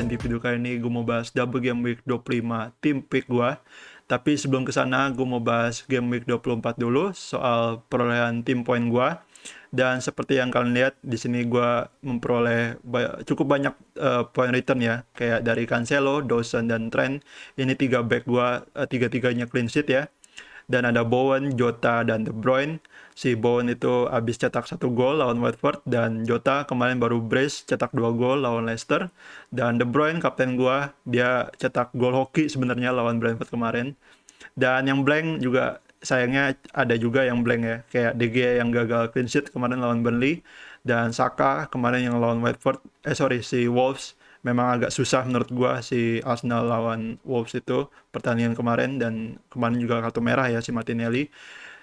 dan di video kali ini gue mau bahas double game week 25 tim pick gue. Tapi sebelum kesana gue mau bahas game week 24 dulu soal perolehan tim poin gue. Dan seperti yang kalian lihat di sini gue memperoleh cukup banyak poin return ya, kayak dari Cancelo, Dawson dan Trent. Ini 3 back gue, tiga-tiganya clean sheet ya. Dan ada Bowen, Jota, dan De Bruyne. Si Bowen itu habis cetak 1 gol lawan Watford, dan Jota kemarin baru brace cetak 2 gol lawan Leicester. Dan De Bruyne, kapten gua, dia cetak gol hoki sebenarnya lawan Brentford kemarin. Dan yang blank juga sayangnya ada juga yang blank ya, kayak De Gea yang gagal clean sheet kemarin lawan Burnley, dan Saka kemarin yang lawan si Wolves. Memang agak susah menurut gua si Arsenal lawan Wolves itu pertandingan kemarin, dan kemarin juga kartu merah ya si Martinelli.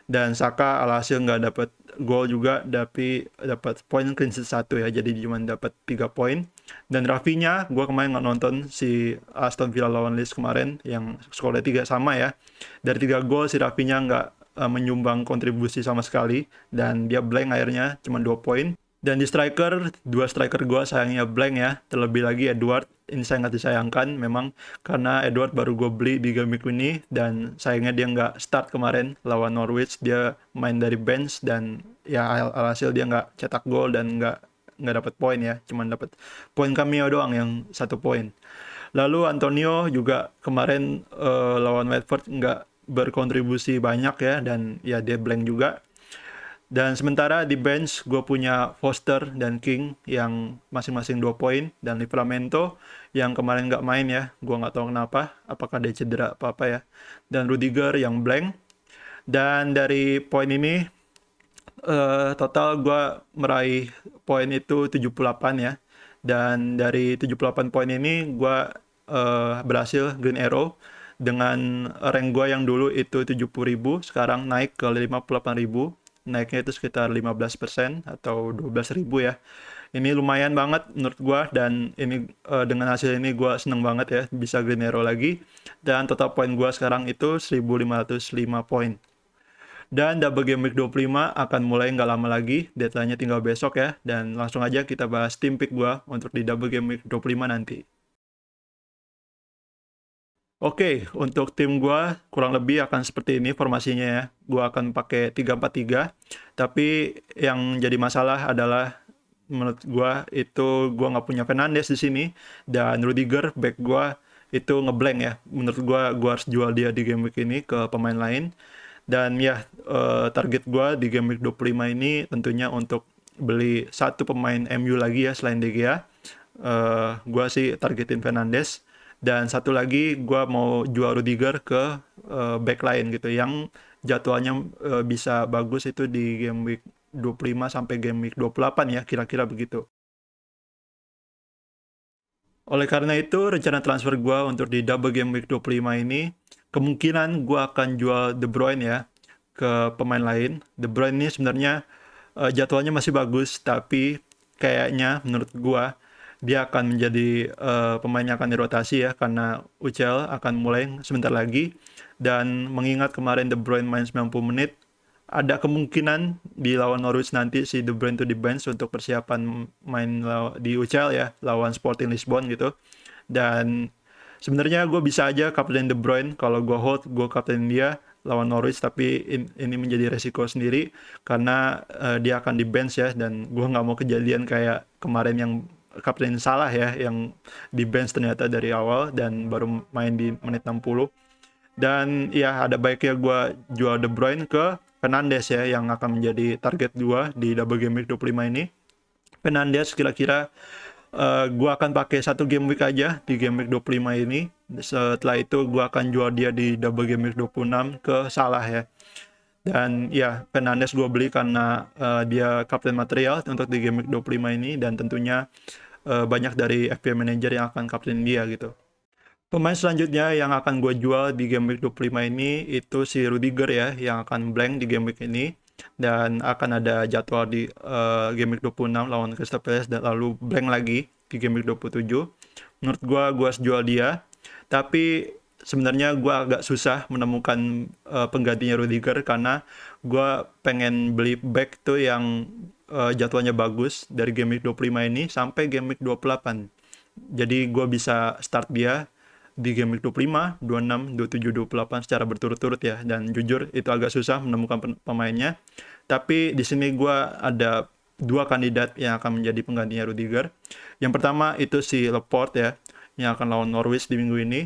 Dan Saka alhasil nggak dapat gol juga, tapi dapat poin clean sheet 1 ya, jadi cuma dapat 3 poin. Dan Rafinha, gue kemarin nggak nonton si Aston Villa lawan Leeds kemarin yang skornya 3 sama ya. Dari 3 gol si Rafinha nggak menyumbang kontribusi sama sekali, dan dia blank akhirnya cuma 2 poin. Dan di striker, 2 striker gue sayangnya blank ya. Terlebih lagi Edward, ini sangat disayangkan memang karena Edward baru gue beli di game week ini, dan sayangnya dia nggak start kemarin lawan Norwich. Dia main dari bench, dan ya alhasil dia nggak cetak gol dan nggak dapat poin ya, cuman dapat poin cameo doang yang 1 poin. Lalu Antonio juga kemarin lawan Watford nggak berkontribusi banyak ya, dan ya dia blank juga. Dan sementara di bench gue punya Foster dan King yang masing-masing 2 poin, dan Livramento yang kemarin nggak main ya, gue nggak tahu kenapa, apakah dia cedera apa ya. Dan Rudiger yang blank. Dan dari poin ini total gue meraih poin itu 78 ya. Dan dari 78 poin ini gue berhasil green arrow dengan rank gue yang dulu itu 70.000, sekarang naik ke 58.000. Naiknya itu sekitar 15% atau 12.000 ya. Ini lumayan banget menurut gue, dan ini dengan hasil ini gue seneng banget ya, bisa green arrow lagi. Dan total poin gue sekarang itu 1505 poin. Dan double game week 25 akan mulai nggak lama lagi, deadline-nya tinggal besok ya. Dan langsung aja kita bahas tim pick gue untuk di double game week 25 nanti. Oke, untuk tim gue kurang lebih akan seperti ini formasinya ya. Gue akan pakai 3-4-3, tapi yang jadi masalah adalah menurut gue itu gue nggak punya Fernandes di sini, dan Rudiger back gue itu ngeblank ya. Menurut gue harus jual dia di game week ini ke pemain lain. Dan ya, target gue di game week 25 ini tentunya untuk beli satu pemain MU lagi ya selain De Gea. Gue sih targetin Fernandes. Dan satu lagi gue mau jual Rudiger ke back lain gitu, yang jadwalnya bisa bagus itu di game week 25 sampai game week 28 ya, kira-kira begitu. Oleh karena itu, rencana transfer gue untuk di double game week 25 ini, kemungkinan gue akan jual De Bruyne ya ke pemain lain. De Bruyne ini sebenarnya jadwalnya masih bagus, tapi kayaknya menurut gue dia akan menjadi pemain yang akan dirotasi ya, karena UCL akan mulai sebentar lagi. Dan mengingat kemarin De Bruyne main 90 menit, ada kemungkinan di lawan Norwich nanti si De Bruyne itu di bench untuk persiapan main di UCL ya, lawan Sporting Lisbon gitu. Dan sebenarnya gue bisa aja kapten De Bruyne, kalau gue hold gue kapten dia lawan Norwich, tapi ini menjadi resiko sendiri karena dia akan di bench ya, dan gue nggak mau kejadian kayak kemarin yang kapten salah ya, yang di bench ternyata dari awal dan baru main di menit 60. Dan ya ada baiknya gue jual De Bruyne ke Fernandes ya, yang akan menjadi target gue di double game week 25 ini. Fernandes kira-kira gue akan pakai 1 game week aja di game week 25 ini. Setelah itu gue akan jual dia di double game week 26 ke Salah ya. Dan ya, Fernandes gue beli karena dia kapten material untuk di game week 25 ini, dan tentunya banyak dari FPL manager yang akan kapten dia gitu. Pemain selanjutnya yang akan gue jual di game week 25 ini itu si Rudiger ya, yang akan blank di game week ini. Dan akan ada jadwal di game week 26 lawan Crystal Palace, dan lalu blank lagi di game week 27. Menurut gue harus jual dia. Tapi sebenarnya gue agak susah menemukan penggantinya Rudiger, karena gue pengen beli back tuh yang jadwalnya bagus dari game week 25 ini sampai game week 28. Jadi gue bisa start dia di game week 25, 26, 27, 28 secara berturut-turut ya. Dan jujur itu agak susah menemukan pemainnya. Tapi di sini gue ada dua kandidat yang akan menjadi penggantinya Rudiger. Yang pertama itu si Laporte ya, yang akan lawan Norwich di minggu ini.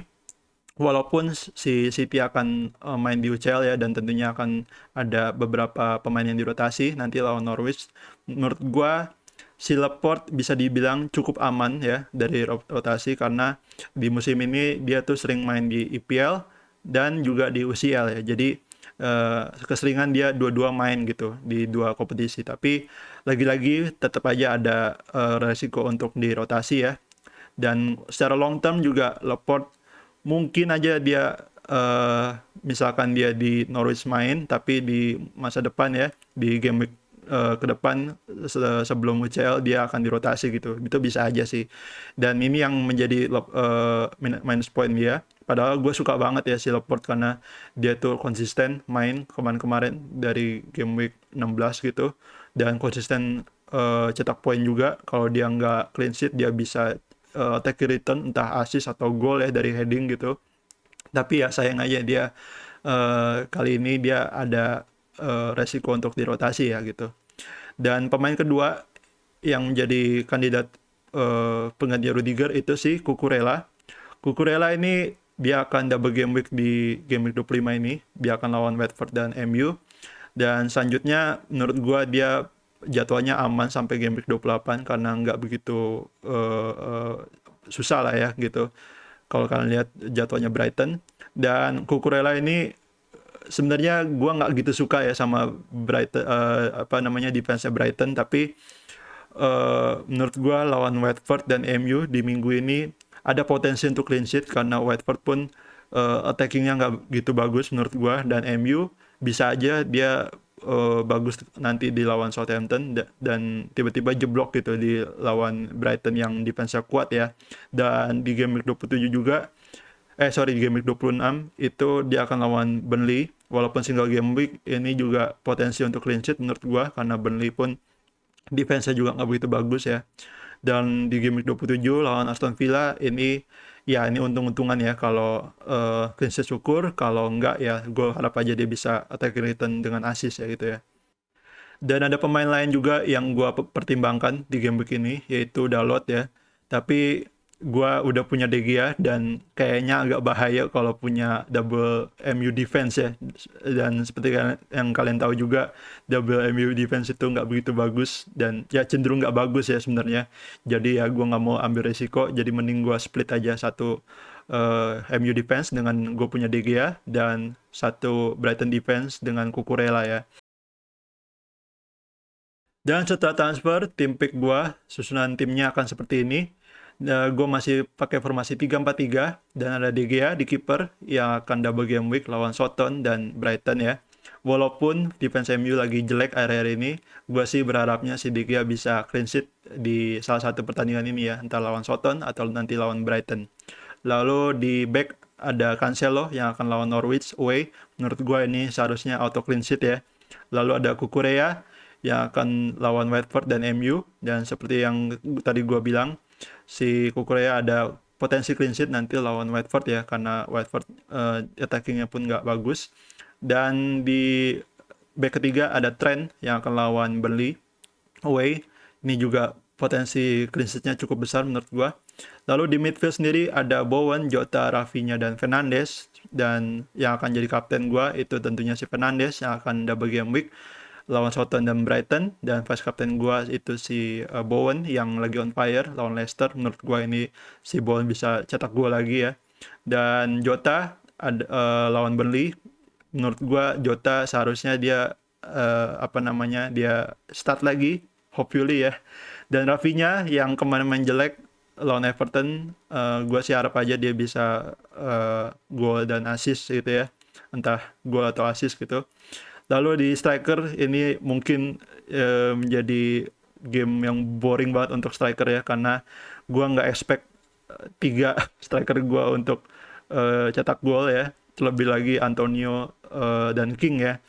Walaupun si City akan main di UCL ya, dan tentunya akan ada beberapa pemain yang dirotasi nanti lawan Norwich. Menurut gue si Laporte bisa dibilang cukup aman ya dari rotasi, karena di musim ini dia tuh sering main di EPL dan juga di UCL ya. Jadi keseringan dia dua-dua main gitu di dua kompetisi. Tapi lagi-lagi tetap aja ada resiko untuk dirotasi ya. Dan secara long term juga Laporte mungkin aja dia misalkan dia di Norwich main, tapi di masa depan ya, di game week ke depan sebelum UCL dia akan dirotasi gitu. Itu bisa aja sih. Dan ini yang menjadi minus point dia. Padahal gue suka banget ya si Laporte, karena dia tuh konsisten main kemarin-kemarin dari game week 16 gitu. Dan konsisten cetak poin juga. Kalau dia nggak clean sheet, dia bisa take return, entah assist atau goal ya dari heading gitu. Tapi ya sayang aja dia kali ini dia ada resiko untuk dirotasi ya gitu. Dan pemain kedua yang menjadi kandidat pengganti Rudiger itu si Cucurella. Cucurella ini dia akan double game week di game week 25 ini. Dia akan lawan Watford dan MU. Dan selanjutnya menurut gua dia jadwalnya aman sampai game week 28 karena nggak begitu susah lah ya gitu. Kalau kalian lihat jadwalnya Brighton. Dan Cucurella ini sebenarnya gue nggak gitu suka ya sama Brighton, defense-nya Brighton, tapi menurut gue lawan Watford dan MU di minggu ini ada potensi untuk clean sheet, karena Watford pun attackingnya nggak gitu bagus menurut gue, dan MU bisa aja dia bagus nanti di lawan Southampton dan tiba-tiba jeblok gitu di lawan Brighton yang defense-nya kuat ya. Dan di game week 27 juga di game week 26 itu dia akan lawan Burnley. Walaupun single game week, ini juga potensi untuk clean sheet menurut gua, karena Burnley pun defense-nya juga nggak begitu bagus ya. Dan di game week 27 lawan Aston Villa ini ya ini untung-untungan ya, kalau clean sheet syukur, kalau enggak ya gue harap aja dia bisa attack return dengan assist ya gitu ya. Dan ada pemain lain juga yang gue pertimbangkan di game week ini, yaitu Dalot ya. Tapi gue udah punya De Gea dan kayaknya agak bahaya kalau punya double MU defense ya. Dan seperti yang kalian tahu juga, double MU defense itu nggak begitu bagus, dan ya cenderung nggak bagus ya sebenarnya. Jadi ya gue nggak mau ambil resiko, jadi mending gue split aja satu MU defense dengan gue punya De Gea, dan satu Brighton defense dengan Cucurella ya. Dan setelah transfer, tim pick gue, susunan timnya akan seperti ini. Gue masih pakai formasi 3-4-3, dan ada De Gea di kiper yang akan double game week lawan Southampton dan Brighton ya. Walaupun defense MU lagi jelek akhir-akhir ini, gue sih berharapnya si De Gea bisa clean sheet di salah satu pertandingan ini ya, entah lawan Southampton atau nanti lawan Brighton. Lalu di back ada Cancelo yang akan lawan Norwich away. Menurut gue ini seharusnya auto clean sheet ya. Lalu ada Cucurella yang akan lawan Watford dan MU, dan seperti yang tadi gue bilang, si Cucurella ada potensi clean sheet nanti lawan Watford ya, karena Watford attackingnya pun nggak bagus. Dan di back ketiga ada Trent yang akan lawan Burnley away. Ini juga potensi clean sheet-nya cukup besar menurut gue. Lalu di midfield sendiri ada Bowen, Jota, Rafinha, dan Fernandes. Dan yang akan jadi kapten gue itu tentunya si Fernandes yang akan double game week lawan Southampton dan Brighton. Dan vice captain gue itu si Bowen yang lagi on fire lawan Leicester. Menurut gue ini si Bowen bisa cetak gol lagi ya. Dan Jota lawan Burnley. Menurut gue Jota seharusnya dia dia start lagi, hopefully ya. Dan Rafinha yang kemarin main jelek lawan Everton, gue sih harap aja dia bisa gol dan assist gitu ya, entah gol atau assist gitu. Lalu di striker ini mungkin menjadi game yang boring banget untuk striker ya, karena gue nggak expect 3 striker gue untuk cetak gol ya, terlebih lagi Antonio dan King ya.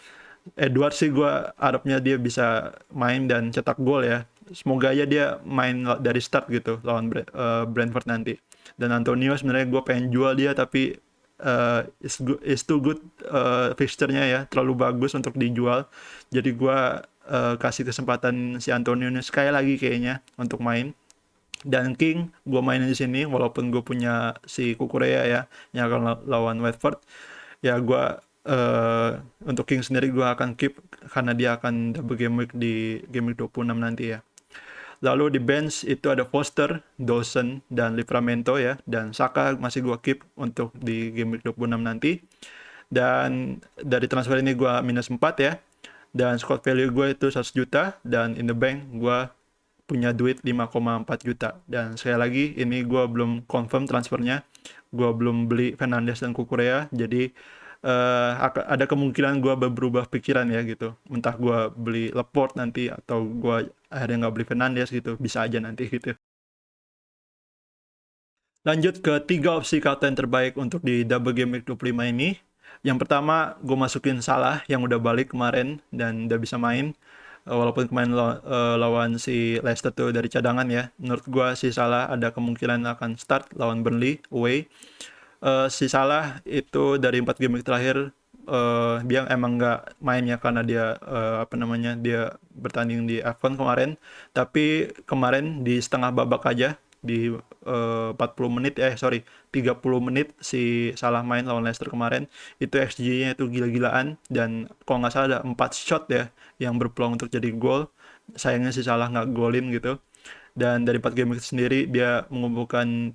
Edward sih gue harapnya dia bisa main dan cetak gol ya. semoga aja dia main dari start gitu lawan Brentford nanti. Dan Antonio sebenarnya gue pengen jual dia, tapi is too good fixture-nya ya, terlalu bagus untuk dijual. Jadi gue kasih kesempatan si Antonio ini sekali lagi kayaknya untuk main. Dan King gue mainin di sini walaupun gue punya si Kukurea ya yang akan lawan Watford. Ya gue untuk King sendiri gue akan keep karena dia akan double game week di game week 26 nanti ya. Lalu di bench itu ada Foster, Dawson, dan Livramento ya. Dan Saka masih gue keep untuk di game week 26 nanti. Dan dari transfer ini gue minus 4 ya. Dan squad value gue itu 100 juta. Dan in the bank gue punya duit 5,4 juta. Dan sekali lagi ini gue belum confirm transfernya. Gue belum beli Fernandes dan Kukurea. Jadi ada kemungkinan gue berubah pikiran ya gitu. Entah gue beli Laporte nanti atau gue akhirnya nggak beli Fernandes gitu. Bisa aja nanti gitu. Lanjut ke 3 opsi kapten terbaik untuk di double game week 25 ini. Yang pertama gue masukin Salah yang udah balik kemarin dan udah bisa main. Walaupun kemarin lawan si Leicester tuh dari cadangan ya. Menurut gue si Salah ada kemungkinan akan start lawan Burnley away. Si Salah itu dari 4 game terakhir dia emang nggak main ya karena dia dia bertanding di AFCON kemarin. Tapi kemarin di setengah babak aja di 30 menit si Salah main lawan Leicester kemarin, itu XG-nya itu gila-gilaan dan kalau nggak salah ada 4 shot ya yang berpeluang untuk jadi gol. Sayangnya si Salah nggak golin gitu. Dan dari 4 game sendiri dia mengumpulkan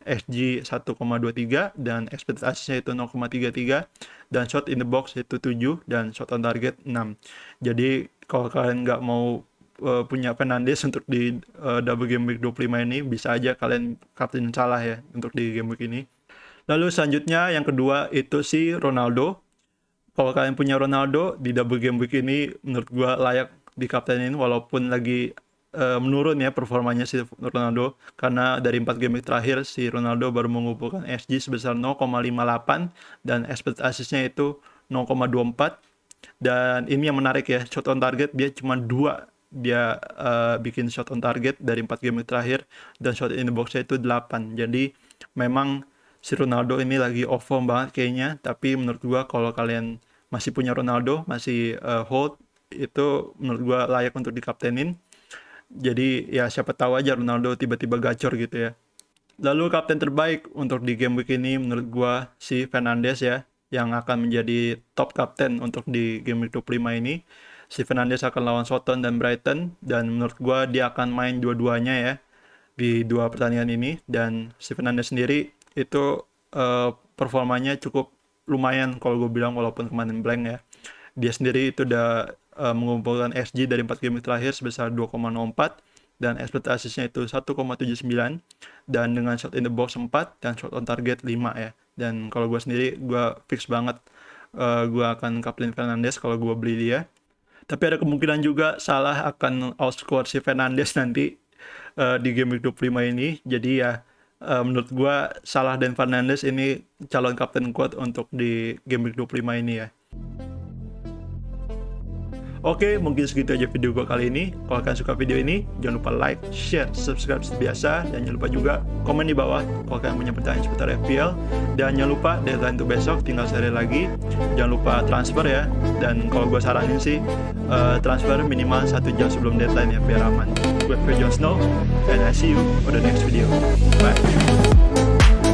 XG 1,23 dan expected assist-nya itu 0,33 dan shot in the box itu 7 dan shot on target 6. Jadi kalau kalian nggak mau punya Fernandes untuk di double game week 25 ini, bisa aja kalian kapten Salah ya untuk di game week ini. Lalu selanjutnya yang kedua itu si Ronaldo. Kalau kalian punya Ronaldo di double game week ini, menurut gua layak di kaptenin walaupun lagi menurun ya performanya si Ronaldo, karena dari 4 game terakhir si Ronaldo baru mengumpulkan XG sebesar 0,58 dan expected assist-nya itu 0,24. Dan ini yang menarik ya, shot on target dia cuma 2 dia bikin shot on target dari 4 game terakhir dan shot in the box-nya itu 8. Jadi memang si Ronaldo ini lagi off form banget kayaknya, tapi menurut gua kalau kalian masih punya Ronaldo, masih hold, itu menurut gua layak untuk dikaptenin. Jadi ya siapa tahu aja Ronaldo tiba-tiba gacor gitu ya. Lalu kapten terbaik untuk di game week ini menurut gua si Fernandes ya, yang akan menjadi top kapten untuk di game week 25 ini. Si Fernandes akan lawan Southampton dan Brighton dan menurut gua dia akan main dua-duanya ya di 2 pertandingan ini. Dan si Fernandes sendiri itu performanya cukup lumayan kalau gue bilang walaupun kemarin blank ya. Dia sendiri itu udah mengumpulkan XG dari 4 game terakhir sebesar 2,04 dan expected assist-nya itu 1,79 dan dengan shot in the box 4 dan shot on target 5 ya. Dan kalau gue sendiri gue fix banget gue akan kapten Fernandes kalau gue beli dia. Tapi ada kemungkinan juga Salah akan outscore si Fernandes nanti di game week 25 ini. Jadi ya menurut gue Salah dan Fernandes ini calon kapten kuat untuk di game week 25 ini ya. Oke, mungkin segitu aja video gue kali ini. Kalau kalian suka video ini, jangan lupa like, share, subscribe seperti biasa. Dan jangan lupa juga komen di bawah kalau kalian punya pertanyaan seputar FPL. Dan jangan lupa deadline untuk besok, tinggal sehari lagi. Jangan lupa transfer ya. Dan kalau gue saranin sih, transfer minimal 1 jam sebelum deadline ya, biar aman. Gue Jon Snow, and I see you on the next video. Bye.